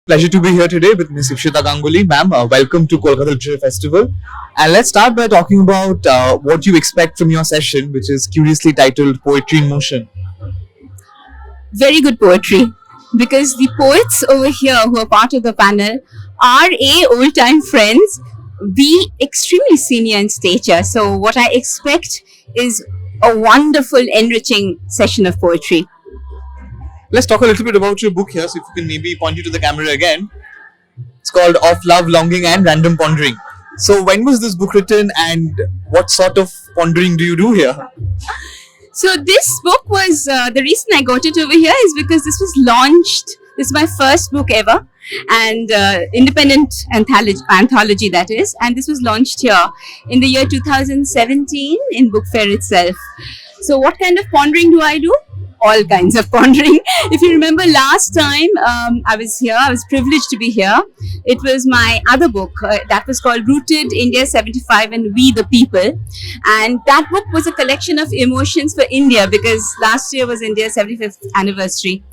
Pleasure to be here today with Miss Ipsita Ganguli. Ma'am, welcome to Kolkata Literature Festival. And let's start by talking about what you expect from your session, which is curiously titled Poetry in Motion. Very good poetry, because the poets over here who are part of the panel are A, old time friends, B, extremely senior in stature. So, what I expect is a wonderful, enriching session of poetry. Let's talk a little bit about your book here. So, if you can maybe point you to the camera again. It's called Of Love, Longing and Random Pondering. So, when was this book written and what sort of pondering do you do here? So this book was the reason I got it over here is because this was launched. This is my first book ever, and independent anthology that is. And this was launched here in the year 2017 in Book Fair itself. So what kind of pondering do I do? All kinds of pondering. If you remember last time I was here, I was privileged to be here. It was my other book that was called Rooted India 75 and We the People. And that book was a collection of emotions for India because last year was India's 75th anniversary.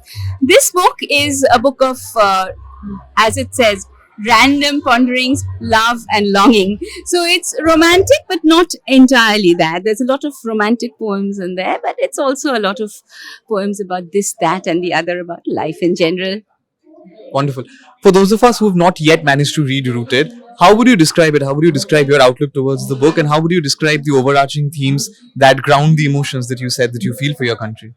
This book is a book of, as it says, random ponderings, love and longing. So it's romantic, but not entirely that. There's a lot of romantic poems in there, but it's also a lot of poems about this, that, and the other, about life in general. Wonderful. For those of us who have not yet managed to read Rooted, how would you describe it? How would you describe your outlook towards the book? And how would you describe the overarching themes that ground the emotions that you said that you feel for your country?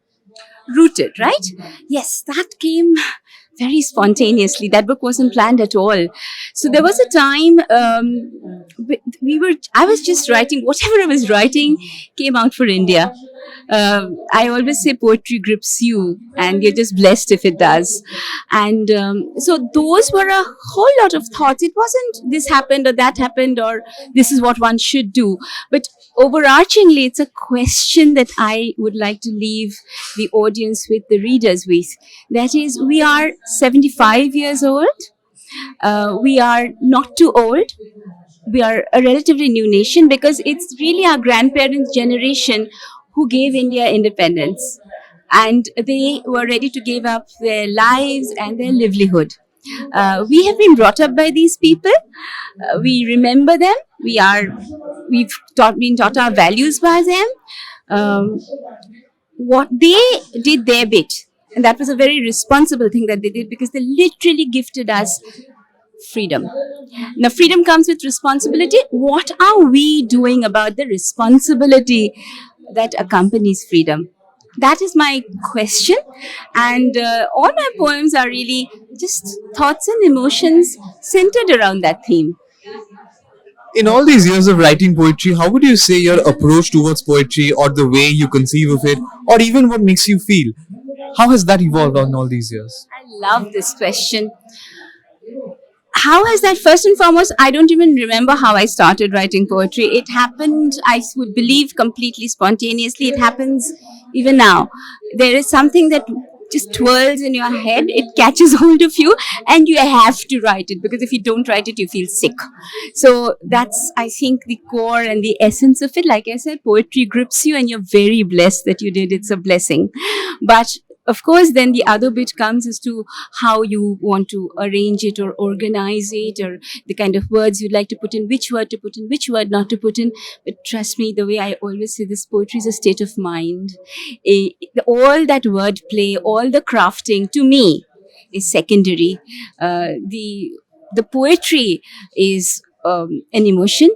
Rooted, right? Yes, that came very spontaneously. That book wasn't planned at all. So there was a time I was just writing, whatever I was writing came out for India. I always say poetry grips you and you're just blessed if it does. And so those were a whole lot of thoughts. It wasn't this happened or that happened or this is what one should do. But overarchingly, it's a question that I would like to leave the audience with, the readers with. That is, we are 75 years old. We are not too old. We are a relatively new nation because it's really our grandparents' generation who gave India independence. And they were ready to give up their lives and their livelihood. We have been brought up by these people. We remember them. Been taught our values by them. What they did their bit, and that was a very responsible thing that they did because they literally gifted us freedom. Now, freedom comes with responsibility. What are we doing about the responsibility that accompanies freedom? That is my question. And all my poems are really just thoughts and emotions centered around that theme. In all these years of writing poetry, how would you say your approach towards poetry or the way you conceive of it or even what makes you feel? How has that evolved on all these years? I love this question. How has that? First and foremost, I don't even remember how I started writing poetry. It happened, I would believe, completely spontaneously. It happens even now. There is something that just twirls in your head, it catches hold of you, and you have to write it because if you don't write it, you feel sick. So that's, I think, the core and the essence of it. Like I said, poetry grips you, and you're very blessed that you did. It's a blessing. But of course, then the other bit comes as to how you want to arrange it or organize it or the kind of words you'd like to put in, which word to put in, which word not to put in. But trust me, the way I always say this, poetry is a state of mind. All that wordplay, all the crafting, to me, is secondary. The poetry is an emotion.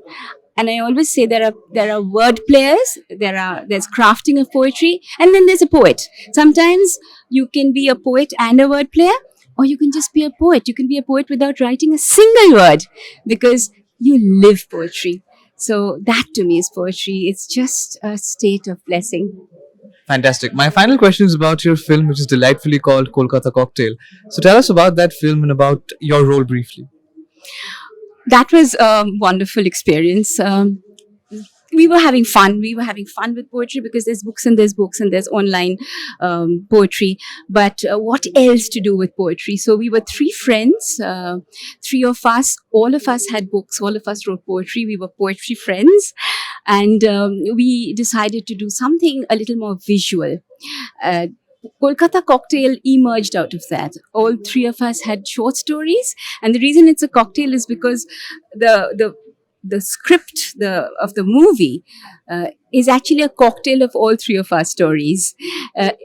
And I always say there are word players, there's crafting of poetry, and then there's a poet. Sometimes you can be a poet and a word player, or you can just be a poet. You can be a poet without writing a single word because you live poetry. So that to me is poetry. It's just a state of blessing. Fantastic. My final question is about your film, which is delightfully called Kolkata Cocktail. So tell us about that film and about your role briefly. That was a wonderful experience. We were having fun. We were having fun with poetry because there's books and there's online poetry. But what else to do with poetry? So we were three friends, three of us. All of us had books. All of us wrote poetry. We were poetry friends. And we decided to do something a little more visual. Kolkata Cocktail emerged out of that. All three of us had short stories, and the reason it's a cocktail is because the the script of the movie is actually a cocktail of all three of our stories.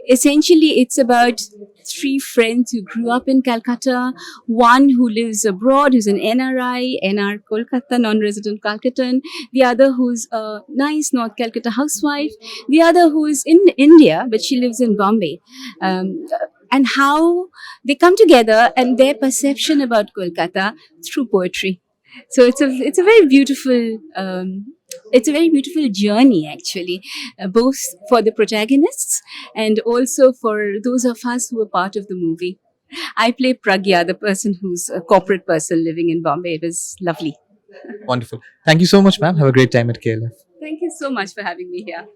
Essentially, it's about three friends who grew up in Calcutta, one who lives abroad, who's an NRI, NR Kolkata, non-resident Calcuttan, the other who's a nice North Calcutta housewife, the other who is in India, but she lives in Bombay. And how they come together and their perception about Kolkata through poetry. So it's a very beautiful it's a very beautiful journey actually, both for the protagonists and also for those of us who are part of the movie. I play Pragya, the person who's a corporate person living in Bombay. It was lovely. Wonderful. Thank you so much, ma'am. Have a great time at KLF. Thank you so much for having me here.